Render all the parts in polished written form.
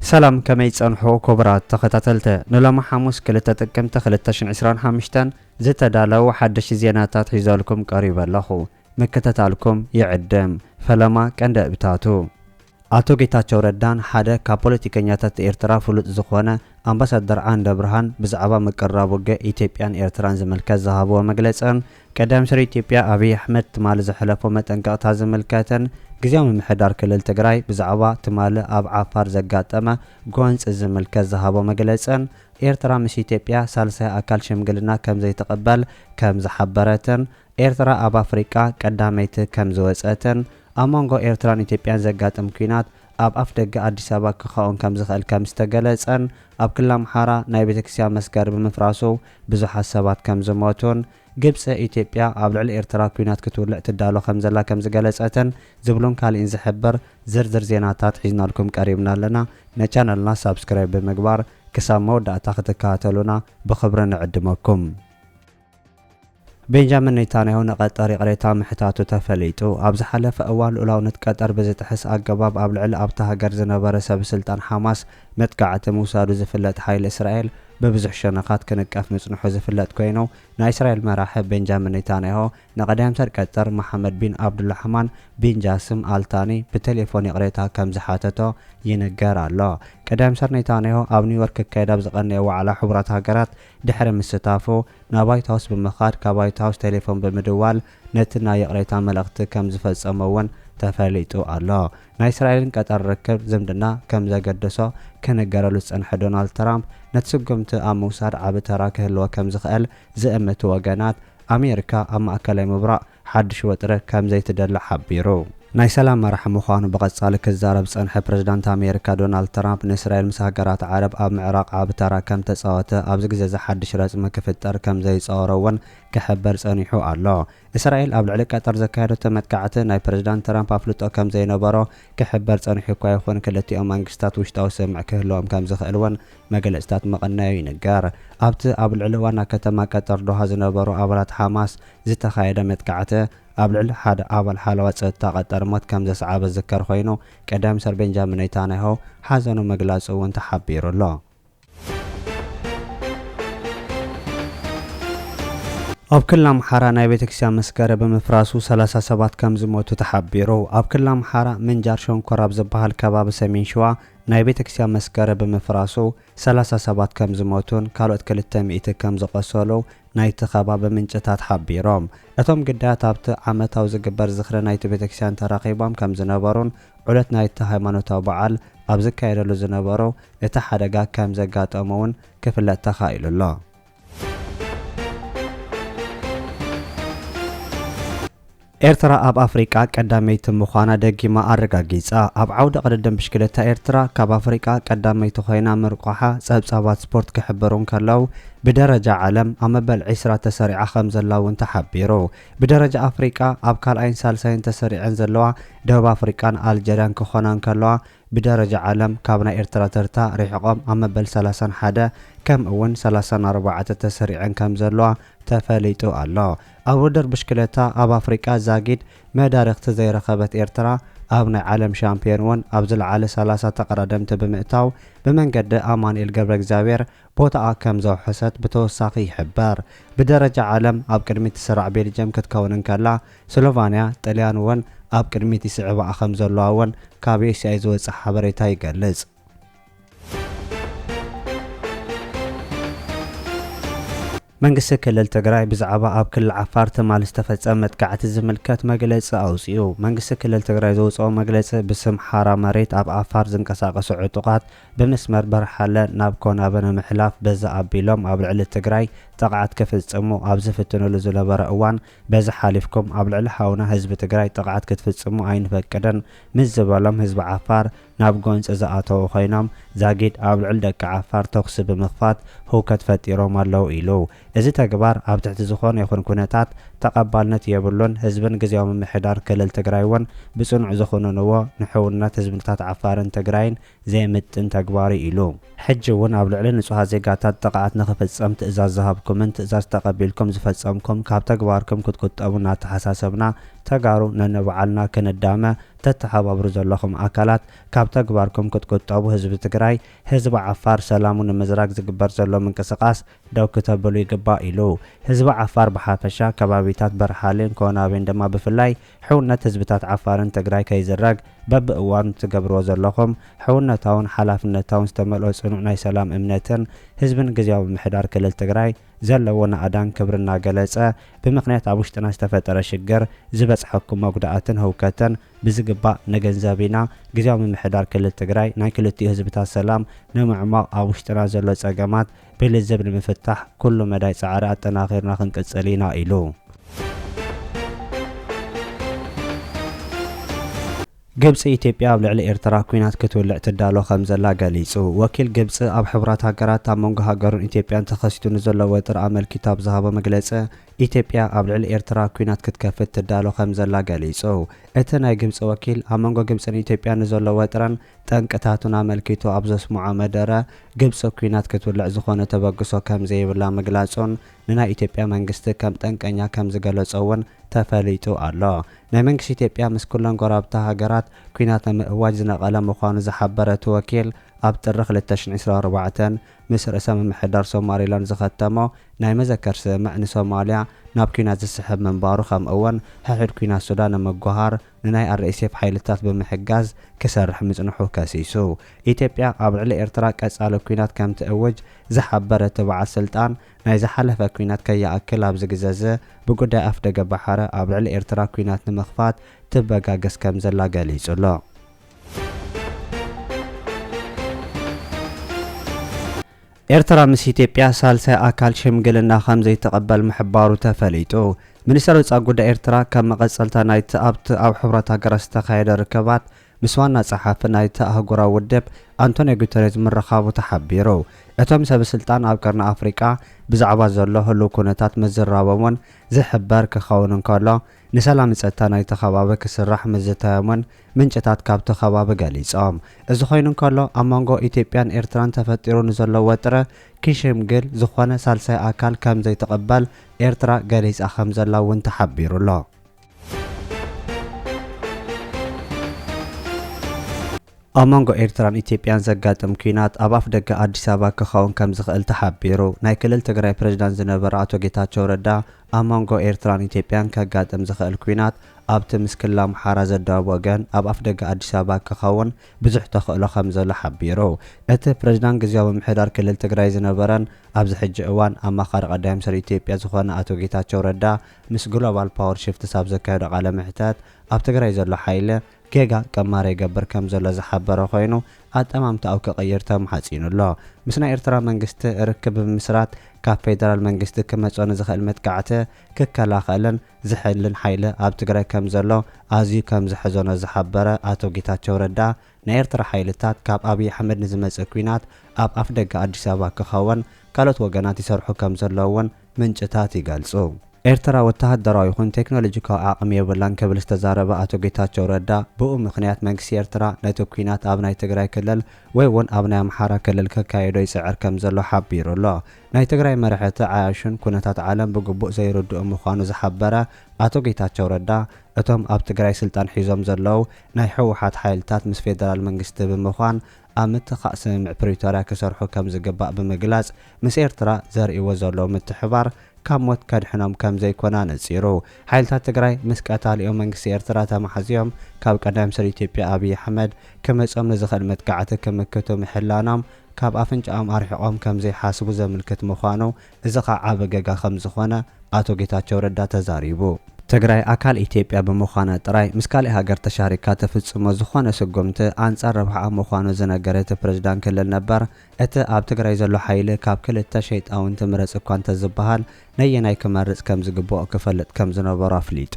سلام كما يتصنحو كبرات تختاتلته نلما حموس كلتا تقمت 2025 زتدالو حدش زيناتات حيزالكم قريبا لخو مكتتالكم يعدم فلما كند ابتاتو አቶ ጌታቸው ረዳን ሓደ ካብ ፖለቲከኛታት ኤርትራ ፍሉጥ ዝኾነ አምባሳደር አንደ ብርሃን ብዛዕባ መቀራብ ወገ ኢትዮጵያን ኤርትራን ዝምልከት ዝሃቦ መግለጽን ቀዳም ሰር ኢትዮጵያ አብይ አህመድ ትማል ዘሐለፎ መጠንቀቅታ ዝምልከትን ግዚያዊ ምሕዳር ክልል ትግራይ ብዛዕባ ትማል ኣብ ዓፋር ዘጋጠመ ጎንጽ ዝምልከት ዝሃቦ መግለጽን ኤርትራ ምስ ኢትዮጵያ ሳልሳይ አካል ሽምግልና ከም ዘይተቀበል ከም ዝሐበረትን ኤርትራ ኣብ አፍሪካ ቀዳመይቲ ከም ዝወጸትን አማንጎ ኤርትራን ኢትዮጵያን ዘጋጠም ኩናት ኣብ አፍ ደገ አዲስ አበባ ክኸውን ከም ዝኽእል ከም ዝተገለጸን ኣብ ክልል አምሓራ ናይ ቤተክርስቲያን መስገር ብምፍራሱ ብዙሓት ሰባት ከም ዝሞቱን ግብጽ ኢትዮጵያ ኣብ ልዕሊ ኤርትራ ኩናት ክትውልዕ ትዳሎ ከም ዘላ ከም ዝገለጸትን ዝብሉን ካልእን ዝሕብር ዝርዝር ዜናታት ሒዝናልኩም ቀሪብና ኣለና ነቻነልና ሳብስክራይብ ብምግባር ክሳብ መወዳእታ ክትከታተሉና ብኽብሪ ንዕድመኩም ቤንጃሚን ኔታንያሁ ነቀጣሪ ቅሬታ ምሕታቱ ተፈሊጡ ኣብ ዝሓለፈ እዋን ልኡላውነት ቀጠር ብዝጥሕስ ኣገባብ ኣብ ልዕሊ ኣብታ ሃገር ዝነበረ ሰብ ስልጣን ሓማስ መጥቃዕቲ ምውሳዱ ዝፍለጥ ሓይሊ እስራኤል በብዙሕ ሸነኻት ክንቀፍ ምጽንሑ ዝፍለጥ ኮይኑ ናይ እስራኤል መራሒ ቤንጃሚን ኔታንያሁ ንቀዳም ሰር ቀጠር መሐመድ ቢን አብዱልራህማን ቢን ጃስም አልታኒ ብቴሌፎን ቅሬታ ከም ዝሓተቶ ይነገር ኣሎ ቀዳም ሰር ኔታንያሁ ኣብ ኒውዮርክ ክካየድ ኣብ ዝቐነየ ዋዕላ ሕቡራት ሃገራት ድሕሪ ምስታፉ ናብ ዋይት ሃውስ ብምኻድ ካብ ዋይት ሃውስ ቴሌፎን ብምድዋል ነቲ ናይ ቅሬታ መልእኽቲ ከም ዝፈጸመውን ተፈሊጡ ኣሎ ናይ እስራኤልን ቀጠር ርክብ ዝምድና ከም ዘገደሶ ከነገረሉ ዝጸንሐ ዶናልድ ትራምፕ ነቲ ስጉምቲ ኣብ ምውሳድ ዓብ ተራ ክህልዎ ከም ዝኽእል ዝእምቱ ወገናት ኣሜሪካ ኣብ ማእከላይ ምብራቕ ሓድሽ ወጥሪ ከም ዘይትደሊ ሓቢሩ ናይ ሰላም መራሒ ምዃኑ ብቐጻሊ ክዛረብ ጸንሐ ፕረዚዳንት ኣሜሪካ ዶናልድ ትራምፕ ንእስራኤል ምስ ሃገራት ዓረብ ኣብ ምዕራቕ ዓብ ተራ ከም ተጻወተ ኣብዚ ግዜ ዝሓድሽ ረጽሚ ክፍጠር ከም ዘይጸወረውን ክሕበር ጸኒሑ ኣሎ እስራኤል ኣብ ልዕሊ ቀጠር ዘካየደቶ መጥቃዕቲ ናይ ፕረዚዳንት ትራምፕ ኣፍልጦ ከም ዘይነበሮ ክሕበር ጸኒሑ እኳ ይኹን ክልቲኦም መንግስታት ውሽጣዊ ስምዕ ክህልዎም ከም ዝኽእልውን መግለጽታት መቐነዩ ይንገር ኣብቲ ኣብ ልዕሊ ዋና ከተማ ቀጠር ዶሃ ዝነበሩ ኣባላት ሓማስ ዝተኻየደ መጥቃዕቲ ኣብ ልዕሊ ሓደ ኣባል ሓለዋ ጸጥታ ቀጠር ሞት ከም ዘሰዓበ ዝከር ኮይኑ ቀዳም ሰር ቤንጃሚን ኔታንያሁ ሓዘኑ መግላጹ እውን ተሓቢሩ ኣሎ ኣብ ክልል አምሓራ ናይ ቤተክርስቲያን መስገረ ብምፍራሱ 37 ከም ዝሞቱ ተሓቢሩ ኣብ ክልል አምሓራ ምንጃር ሸንኮራ ኣብ ዝበሃል ከባቢ ሰሜን ሸዋ ናይ ቤተክርስቲያን መስገረ ብምፍራሱ 37 ከም ዝሞቱን ካልኦት 200 ከም ዝቆሰሉ ናይቲ ከባቢ ምንጭታት ሓቢሮም እቶም ግዳያት ኣብቲ ዓመታዊ ዝግበር ዝኽሪ ናይቲ ቤተክርስቲያን ተራኺቦም ከም ዝነበሩን ዑለት ናይቲ ሃይማኖታዊ በዓል ኣብ ዝካየደሉ ዝነበሩ እቲ ሓደጋ ከም ዘጋጠመውን ክፍለጥ ተኻኢሉ ኣሎ ኤርትራ ኣብ አፍሪካ ቀዳመይቲ ምዃና ደጊማ አረጋጊጻ ኣብ ዓውደ ቅድድም ብሽክለታ ኤርትራ ካብ አፍሪካ ቀዳመይቲ ኮይና ምርቋሓ ጸብጻባት ስፖርት ክሕብሩን ከለው ብደረጃ ዓለም ኣብ መበል 20 ተሰሪዓ ከም ዘላ እውን ተሓቢሩ ብደረጃ አፍሪካ ኣብ ካልኣይን ሳልሳይን ተሰሪዐን ዘለዋ ደቡብ አፍሪካን አልጀሪያን ክኾናን ከለዋ ብደረጃ ዓለም ካብ ናይ ኤርትራ ተርታ ሪሕቆም ኣብ መበል 31 ከም እውን 34 ተሰሪዐን ከም ዘለዋ ተፈሊጡ ኣሎ ኣብ ውድድር ብሽክለታ ኣብ አፍሪካ ዛጊድ መዳርኽቲ ዘይረኸበት ኤርትራ ኣብ ናይ ዓለም ሻምፒዮን እውን ኣብ ዝለዓለ 30 ተቀዳደምቲ ብምእታው ብመንገዲ ኣማኑኤል ገብረ እግዚአብሔር ቦታኣ ከም ዘውሐሰት ብተወሳኺ ይሕበር ብደረጃ ዓለም ኣብ ቅድሚት ስራዕ ቤልጅየም ክትከውን ከላ ስሎቫንያ ጣልያን እውን ኣብ ቅድሚት ይስዕባ ከም ዘለዋ እውን ካብ ኤስአይ ዝወጽእ ሓበሬታ ይገልጽ መንግስቲ ክልል ትግራይ ብዛዕባ ኣብ ክልል ዓፋር ትማል ዝተፈጸመ መጥቃዕቲ ዝምልከት መግለጺ ኣውጽኡ መንግስቲ ክልል ትግራይ ዘውጽኦ መግለጺ ብስም ሓራ መሬት ኣብ ዓፋር ዝንቀሳቐሱ ዕጡቃት በመስመር በርሓለ ናብ ኮናበ ንምሕላፍ በዛ ኣቢሎም ኣብ ልዕሊ ትግራይ ጥቃዓት ክፍጽሙ ኣብ ዝፍትንሉ ዝነበረ እዋን በዛ ሓሊፍኩም ኣብ ልዕሊ ሓውና ህዝቢ ትግራይ ጥቃዓት ክትፍጽሙ ኣይንፈቅድን ምስ ዝበሎም ህዝቢ ዓፋር ናብ ጎንጽ ዝኣተው ኮይኖም ዛጊድ ኣብ ልዕሊ ደቂ ዓፋር ተኽሲ ብምኽፋት ህውከት ፈጢሮም ኣለው ኢሉ እዚ ተግባር ኣብ ትሕቲ ዝኾነ ይኹን ኩነታት ተቐባልነት የብሉን ህዝብን ግዚያዊ ምምሕዳር ክልል ትግራይ እውን ብጽኑዕ ዝኾነንዎ ንሕውነት ህዝብታት ዓፋርን ትግራይን ዘይምጥን ተግባር ኢሉ ሕጂ እውን ኣብ ልዕሊ ንጹሃት ዜጋታት ጥቃዓት ንኽፍጸም ትእዛዝ ዝሃብኩምን ትእዛዝ ተቐቢልኩም ዝፈጸምኩም ካብ ተግባርኩም ክትቁጠቡ እናተሓሳሰብና ተጋሩ ነንባዓልና ክንዳመ ተተሓባብሩ ዘለኹም ኣካላት ካብ ተግባርኩም ክትቆጠቡ ህዝቢ ትግራይ ህዝቢ ዓፋር ሰላሙን ንምዝራግ ዝግበር ዘሎ ምንቅስቃስ ደው ክተብሉ ይግባእ ኢሉ ህዝቢ ዓፋር ብሓፈሻ ከባቢታት በረሃሌን ኮናቤን ድማ ብፍላይ ሕውነት ህዝብታት ዓፋርን ትግራይ ከይዝረግ በብእዋኑ ትገብርዎ ዘለኹም ሕውነታውን ሓላፍነታውን ዝተመልኦ ጽኑዕ ናይ ሰላም እምነትን ህዝብን ግዝያዊ ምምሕዳር ክልል ትግራይ ዘለዎ ናኣዳን ክብርና ገለጸ ብምኽንያት ኣብ ውሽጥና ዝተፈጠረ ሽግር ዝበጽሐኩም መጉዳእትን ህውከትን ብዝግባእ ንገንዘቢና ግዝያዊ ምምሕዳር ክልል ትግራይ ናይ ክልቲኡ ህዝብታት ሰላም ንምዕማቕ ኣብ ውሽጥና ዘሎ ጸገማት ብልዝብ ንምፍታሕ ኩሉ መዳይ ጻዕሪ ኣጠናኺርና ክንቅጽል ኢና ኢሉ ግብፂ ኢትዮጵያ ኣብ ልዕሊ ኤርትራ ኩናት ክትውልዕ ትዳሎ ከም ዘላ ገሊጹ ወኪል ግብፂ ኣብ ሕብራት ሃገራት ኣብ መንጎ ሃገሩን ኢትዮጵያን ተኸሲቱ ንዘሎ ወጥሪ ኣመልኪቱ ኣብ ዝሃቦ መግለፂ ኢትዮጵያ ኣብ ልዕሊ ኤርትራ ኩናት ክትከፍት ትዳሎ ከም ዘላ ገሊጹ እቲ ናይ ግብፂ ወኪል ኣብ መንጎ ግብፅን ኢትዮጵያን ንዘሎ ወጥረን ጠንቅታቱን ኣመልኪቱ ኣብ ዘስምዖ መደረ ግብፂ ኩናት ክትውልዕ ዝኾነ ተበግሶ ከም ዘይብላ ምግላጹን ንናይ ኢትዮጵያ መንግስቲ ከም ጠንቀኛ ከም ዝገለጾ እውን ተፈሊጡ ኣሎ ናይ መንግስቲ ኢትዮጵያ ምስ ኩለን ጎራብታ ሃገራት ኩናት ንምእዋጅ ዝነቐለ ምዃኑ ዝሓበረት ወኪል ኣብ ጥሪ 2024 ምስ ርእሰ ምምሕዳር ሶማሌላንድ ዝኸተሞ ናይ መዘከር ስምዕ ንሶማልያ ናብ ኩናት ዝስሕብ ምንባሩ ከምኡ እውን ሕሕድ ኩናት ሱዳን ንምጓሃር ንናይ RSF ሓይልታት ብምሕጋዝ ክሰርሕ ምጽንሑ ከሲሱ ኢትዮጵያ ኣብ ልዕሊ ኤርትራ ቀጻሊ ኩናት ከም ትእውጅ ዝሓበረት በዓል ስልጣን ናይ ዝሓለፈ ኩናት ከይኣክል ኣብ ዝግዘዘ ብጉዳይ ኣፍ ደገ ባሕረ ኣብ ልዕሊ ኤርትራ ኩናት ንምኽፋት ትበጋገስ ከም ዘላ ገሊጹሎ ኤርትራ ምስ ኢትዮጵያ ሳልሳይ ኣካል ሽምግልና ከም ዘይተቐበል ምሕባሩ ተፈሊጡ ሚኒስትር ወጻኢ ጉዳይ ኤርትራ ከም መቐጸልታ ናይቲ ኣብ ሕብራት ሃገራት ዝተኻየደ ርክባት ምስ ዋና ጸሓፊ ናይቲ ኣህጉራዊ ውድብ ኣንቶኒዮ ጉተሬዝ ምርኻቡ ተሓቢሩ እቶም ሰበስልጣን ኣብ ቀርኒ ኣፍሪቃ ብዛዕባ ዘሎ ህሉው ኩነታት ምዝራቦምን ዝሕበር ክኸውን እንከሎ ንሰላም ጸጥታ ናይቲ ከባቢ ክስራሕ ምዝተየሙን ምንጭታት ካብቲ ከባቢ ገሊጾም እዚ ኮይኑ እንከሎ ኣብ መንጎ ኢትዮጵያን ኤርትራን ተፈጢሩ ንዘሎ ወጥረ ክሽምግል ዝኾነ ሳልሳይ ኣካል ከም ዘይተቐበል ኤርትራ ገሊጻ ከም ዘላ እውን ተሓቢሩሎ ኣብ መንጎ ኤርትራን ኢትዮጵያን ዘጋጥም ኩናት ኣብ ኣፍ ደገ ኣዲስ ኣበባ ክኸውን ከም ዝኽእል ተሓቢሩ ናይ ክልል ትግራይ ፕሬዝዳንት ዝነበረ ኣቶ ጌታቸው ረዳ ኣብ መንጎ ኤርትራን ኢትዮጵያን ከጋጥም ዝኽእል ኩናት ኣብቲ ምስ ክልል ኣምሓራ ዘዳወብ ወገን ኣብ ኣፍ ደገ ኣዲስ ኣበባ ክኸውን ብዙሕ ተኽእሎ ከም ዘሎ ሓቢሩ እቲ ፕሬዝዳንት ግዝያዊ ምምሕዳር ክልል ትግራይ ዝነበረን ኣብዚ ሕጂ እዋን ኣማኻሪ ቀዳማይ ሚኒስትር ኢትዮጵያ ዝኾነ ኣቶ ጌታቸው ረዳ ምስ ግሎባል ፓወር ሽፍትስ ኣብ ዘካየዶ ቃለ ምሕተት ኣብ ትግራይ ዘሎ ሓይሊ ጌጋ ቀማር ይገብር ከም ዘሎ ዝሓበረ ኮይኑ ኣጠማምታው ክቕይር ተማሓጺኑሎ ምስ ናይ ኤርትራ መንግስቲ ርክብ ብምስራት ካብ ፌደራል መንግስቲ ክመጽኦ ንዝኽእል መጥቃዕቲ ክከላኸልን ዝሕልን ሓይሊ ኣብ ትግራይ ከም ዘሎ ኣዝዩ ከም ዝሕዘኖ ዝሓበረ ኣቶ ጌታቸው ረዳ ናይ ኤርትራ ሓይልታት ካብ ኣብይ ኣሕመድ ንዝመጽእ ኩናት ኣብ ኣፍ ደገ ኣዲስ ኣበባ ክኸውን ካልኦት ወገናት ይሰርሑ ከም ዘለውን ምንጭታት ይገልጹ ኤርትራ ወተሃደራዊ ይኹን ቴክኖሎጂካዊ ዓቕሚ የብላን ክብል ዝተዛረበ ኣቶ ጌታቸው ረዳ ብኡ ምኽንያት መንግስቲ ኤርትራ ነቲ ኩናት ኣብ ናይ ትግራይ ክልል ወይ እውን ኣብ ናይ ኣምሓራ ክልል ከካይዶ ይጽዕር ከም ዘሎ ሓቢሩሎ ናይ ትግራይ መራሕቲ ዓያሹን ኩነታት ዓለም ብግቡእ ዘይርድኡ ምዃኑ ዝሓበረ ኣቶ ጌታቸው ረዳ እቶም ኣብ ትግራይ ስልጣን ሒዞም ዘለዉ ናይ ሕወሓት ሓይልታት ምስ ፌደራል መንግስቲ ብምዃን ኣብ ምትኻእ ስምምዕ ፕሪቶርያ ክሰርሑ ከም ዝግባእ ብምግላጽ ምስ ኤርትራ ዘርእይዎ ዘለዉ ምትሕባር ካብ ሞት ከድሕኖም ከም ዘይኮና ነጺሩ ሓይልታት ትግራይ ምስ ቀታሊኦም መንግስቲ ኤርትራ ተማሓዚዮም ካብ ቀዳማይ ሚኒስትር ኢትዮጵያ ኣብይ ኣሕመድ ክመጽኦም ንዝኽእል መጥቃዕቲ ክምክቱ ምሕላኖም ካብ ኣፍንጫኦም ኣርሒቖም ከም ዘይሓስቡ ዘመልክት ምዃኑ እዚ ኸ ዓቢ ገጋ ከም ዝኾነ ኣቶ ጌታቸው ረዳ ተዛሪቡ ትግራይ ኣካል ኢትዮጵያ ብምዃና ጥራይ ምስ ካልእ ሃገር ተሻሪካ ተፍጽሞ ዝኾነ ስጉምቲ ኣንጻር ረብሓ ምዃኑ ዝነገረ ፕሬዝዳንት ክልል ነበር እቲ ኣብ ትግራይ ዘሎ ሓይሊ ካብ ክልተ ሸይጣውንቲ ምረጽ እኳ እንተዝበሃል ነየናይ ክመርጽ ከም ዝግብኦ ክፈልጥ ከም ዝነበሩ ኣፍሊጡ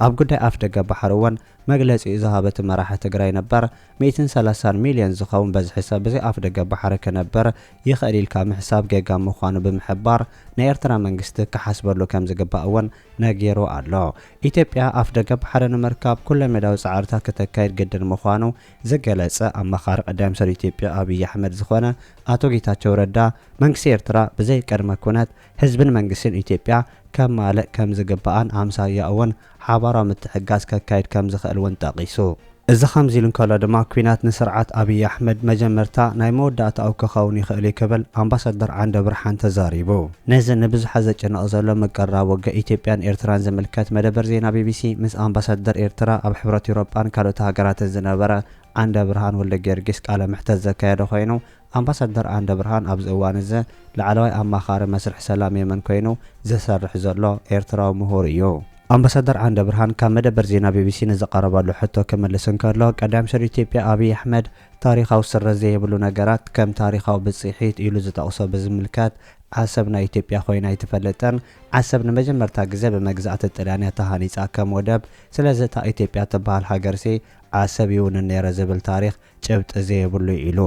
ኣብ ጉዳይ ኣፍ ደገ ባሕሪ እውን መግለጺ ዝሃበት መራሒ ትግራይ ነበር 130 ሚልዮን ዝኸውን በዝሒ ሰብ ብዘይ ኣፍ ደገ ባሕሪ ክነበር ይኽእል ኢልካ ምሕሳብ ጌጋ ምዃኑ ብምሕባር ናይ ኤርትራ መንግስቲ ክሓስበሉ ከም ዝግባእ እውን ነጊሩ ኣሎ ኢትዮጵያ ኣፍ ደገ ባሕሪ ንምርካብ ኩለ ሜዳዊ ጻዕርታት ከተካይድ ግድን ምዃኑ ዝገለጸ ኣማኻሪ ቀዳማይ ሚኒስትር ኢትዮጵያ ኣብይ ኣሕመድ ዝኾነ ኣቶ ጌታቸው ረዳ መንግስቲ ኤርትራ ብዘይ ቀድመ ኩነት ህዝብን መንግስትን ኢትዮጵያ ከም ማልእ ከም ዝግባኣን ኣምሳያ እውን ሓባራዊ ምትሕጋዝ ከካይድ ከም ዝኽእል እውን ጠቒሱ እዚ ከምዚ ኢሉ እንከሎ ድማ ኩናት ንስርዓት አብይ አሕመድ መጀመርታ ናይ መወዳእታ አው ክኸውን ይኽእል ክብል አምባሳደር ዓንደ ብርሃን ተዛሪቡ። ነዚ ንብዙሓት ዘጨነቕ ዘሎ ምቅራብ ወገ ኢትዮጵያን ኤርትራን ዝምልከት መደበር ዜና ቢቢሲ ምስ አምባሳደር ኤርትራ ኣብ ሕብረት ኤውሮጳን ካልኦት ሃገራትን ዝነበረ ዓንደ ብርሃን ወልደ ጊዮርጊስ ቃለ መሕተት ዘካየደ ኮይኑ አምባሳደር ዓንደ ብርሃን ኣብዚ እዋን እዚ ላዕለዋይ አማኻሪ መስርሕ ሰላም የመን ኮይኑ ዝሰርሕ ዘሎ ኤርትራዊ ምሁር እዩ። አምባሳደር ዓንደ ብርሃን ካብ መደበር ዜና ቢቢሲ ንዘቀረበሉ ሕቶ ክምልስ እንከሎ ቀዳም ሰር ኢትዮጵያ አብይ አሕመድ ታሪኻዊ ስረት ዘይብሉ ነገራት ከም ታሪኻዊ ብፅሒት ኢሉ ዝጠቕሶ ብዝምልከት ዓሰብ ናይ ኢትዮጵያ ኮይና ኣይትፈልጥን፣ ዓሰብ ንመጀመርታ ግዜ ብመግዛእቲ ጣልያንያ ተሃኒፃ ከም ወደብ፣ ስለዚ እታ ኢትዮጵያ ትበሃል ሃገርሲ ዓሰብ ይውን ነይረ ዝብል ታሪክ ጭብጢ ዘይብሉ ኢሉ።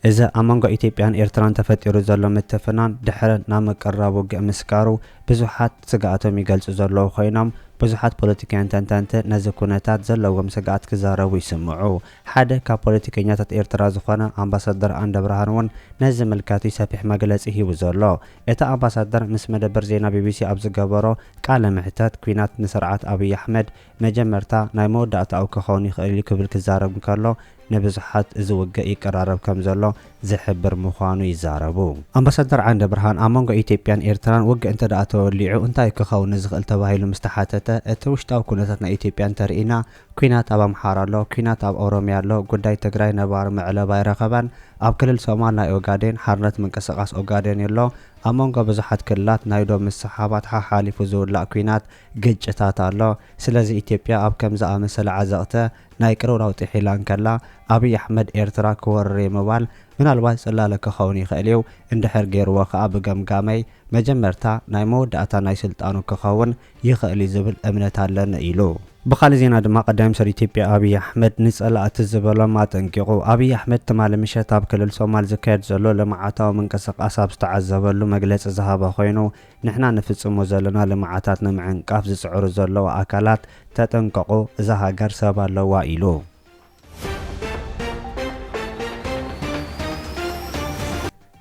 እዚ ኣብ መንጎ ኢትዮጵያን ኤርትራን ተፈጢሩ ዘሎ ምትፍናን ድሕሪ ናብ ምቅራብ ውግእ ምስካሩ ብዙሓት ስጋኣቶም ይገልጹ ዘለዉ ኮይኖም ብዙሓት ፖለቲከኛን ተንተንቲ ነዚ ኩነታት ዘለዎም ስጋኣት ክዛረቡ ይስምዑ። ሓደ ካብ ፖለቲከኛታት ኤርትራ ዝኾነ አምባሳደር ዓንደ ብርሃን እውን ነዚ ምልከቱ ሰፊሕ መግለፂ ሂቡ ዘሎ። እቲ አምባሳደር ምስ መደበር ዜና ቢቢሲ ኣብ ዝገበሮ ቃለ ምሕተት ኩናት ንስርዓት አብይ አሕመድ መጀመርታ ናይ መወዳእታ አው ክኸውን ይኽእል ክብል ክዛረብ እንከሎ ንብዙሓት እዚ ውግእ ይቀራረብ ከም ዘሎ ዝሕብር ምዃኑ ይዛረቡ። አምባሳደር ዓንደ ብርሃን ኣብ መንጎ ኢትዮጵያን ኤርትራን ውግእ እንተደኣ ተወሊዑ እንታይ ክኸውን ዝኽእል ተባሂሉ ምስተሓተተ እቲ ውሽጣዊ ኩነታት ናይ ኢትዮጵያ እንተርኢና ኩናት ኣብ አምሓራ ኣሎ፣ ኩናት ኣብ ኦሮሚያ ኣሎ፣ ጉዳይ ትግራይ ነባር ምዕለባ ይረኸበን፣ ኣብ ክልል ሶማል ናይ ኦጋዴን ሓርነት ምንቅስቃስ ኦጋዴን ኣሎ፣ ኣብ መንጎ ብዙሓት ክልላት ናይ ዶም ምስሓባት ሓሊፉ ዝውላእ ኩናት ግጭታት ኣሎ። ስለዚ ኢትዮጵያ ኣብ ከምዝኣመሰለ ዓዘቕተ ናይ ቅርብ ለውጢ ሒላ እንከላ አብይ አሕመድ ኤርትራ ክወርር ምባል ምናልባት ጽላለ ክኸውን ይኽእል እዩ። እንድሕር ገይርዎ ከዓ ብገምጋመይ መጀመርታ ናይ መወዳእታ ናይ ስልጣኑ ክኸውን ይኽእል ዝብል እምነት ኣለኒ ኢሉ። ብኻልእ ዜና ድማ ቀዳም ሰር ኢትዮጵያ አብይ አሕመድ ንጸላእቲ ዝበሎም አጠንቂቑ። አብይ አሕመድ ትማሊ ምሸት ኣብ ክልል ሶማል ዝካየድ ዘሎ ልምዓታዊ ምንቅስቃስ ኣብ ዝተዓዘበሉ መግለፂ ዝሃበ ኮይኑ ንሕና ንፍጽሞ ዘለና ልምዓታት ንምዕንቃፍ ዝጽዕሩ ዘለዉ ኣካላት ተጠንቀቑ፣ እዛ ሃገር ሰብ ኣለዋ ኢሉ።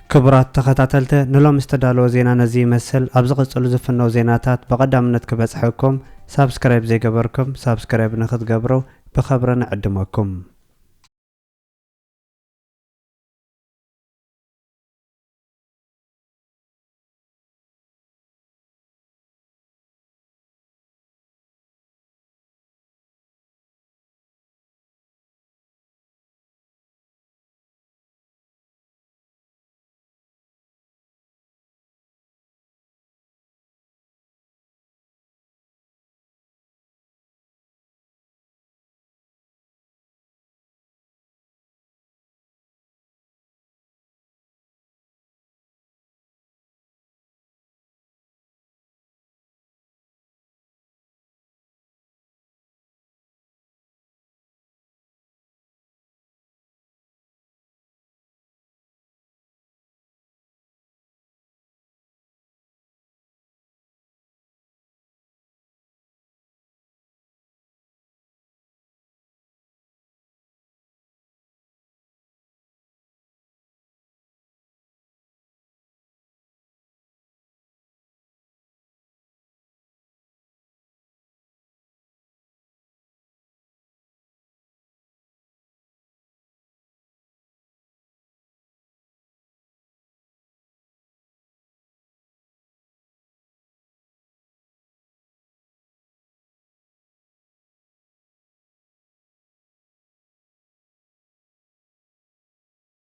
ክቡራት ተኸታተልቲ ንሎም ዝተዳለወ ዜና ነዚ ይመስል። ኣብ ዝቕጽሉ ዝፍነው ዜናታት ብቐዳምነት ክበጽሐኩም ሳብስክራይብ ዘይገበርኩም ሳብስክራይብ ንኽትገብሩ ብኸብሪ ንዕድመኩም።